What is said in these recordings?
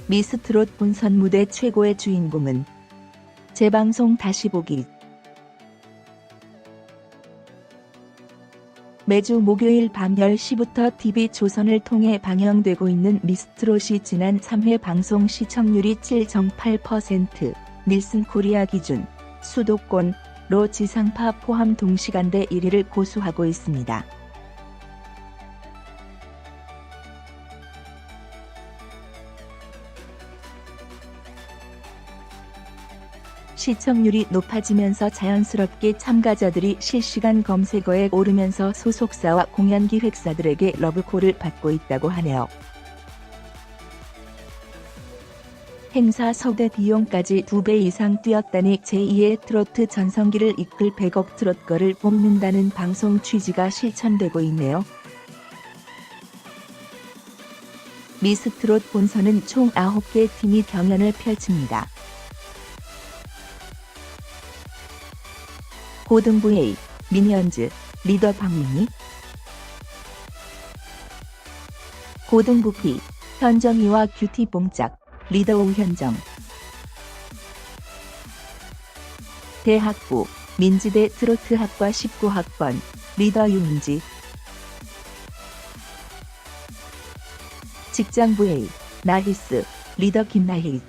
미스트롯 본선 무대 최고의 주인공은 재방송 다시 보기. 매주 목요일 밤 10시부터 TV조선을 통해 방영되고 있는 미스트롯이 지난 3회 방송 시청률이 7.8%, 닐슨 코리아 기준, 수도권로 지상파 포함 동시간대 1위를 고수하고 있습니다. 시청률이 높아지면서 자연스럽게 참가자들이 실시간 검색어에 오르면서 소속사와 공연기획사들에게 러브콜을 받고 있다고 하네요. 행사 섭외 비용까지 2배 이상 뛰었다니 제2의 트로트 전성기를 이끌 100억 트롯걸을 뽑는다는 방송 취지가 실천되고 있네요. 미스트롯 본선은 총 9개 팀이 경연을 펼칩니다. 고등부 A, 미니언즈, 리더 박민희. 고등부 B, 현정이와 큐티 뽕짝, 리더 오현정. 대학부, 민지대 트로트학과 19학번, 리더 유은지. 직장부 A, 나히스, 리더 김나희.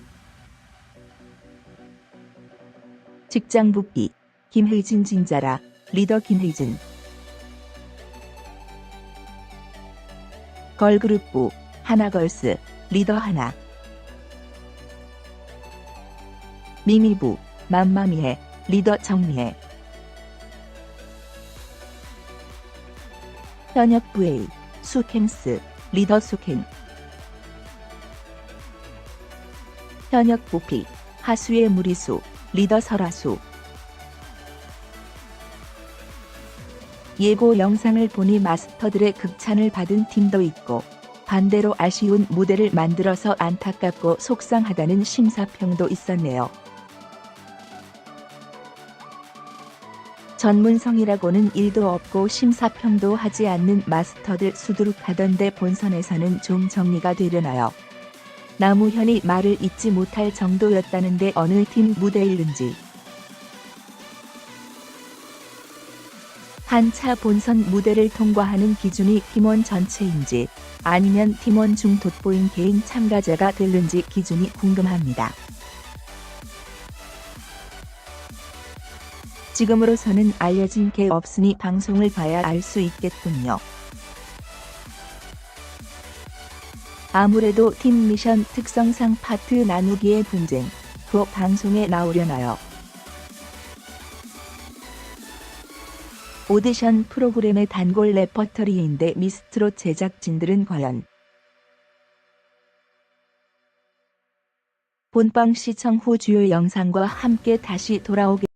직장부 B, 김혜진 진자라, 리더 김혜진. 걸그룹부, 하나걸스, 리더 하나. 미미부, 맘마미에, 리더 정미애. 현역부 A, 수캠스, 리더 수캠. 현역부 B, 하수의 무리수, 리더 설아수. 예고 영상을 보니 마스터들의 극찬을 받은 팀도 있고 반대로 아쉬운 무대를 만들어서 안타깝고 속상하다는 심사평도 있었네요. 전문성이라고는 1도 없고 심사평도 하지 않는 마스터들 수두룩하던데 본선에서는 좀 정리가 되려나요? 나무현이 말을 잇지 못할 정도였다는데 어느 팀 무대일는지. 한차 본선 무대를 통과하는 기준이 팀원 전체인지 아니면 팀원 중 돋보인 개인 참가자가 될는지 기준이 궁금합니다. 지금으로서는 알려진 게 없으니 방송을 봐야 알 수 있겠군요. 아무래도 팀 미션 특성상 파트 나누기의 분쟁, 그 방송에 나오려나요? 오디션 프로그램의 단골 레퍼터리인데 미스트롯 제작진들은 과연 본방 시청 후 주요 영상과 함께 다시 돌아오게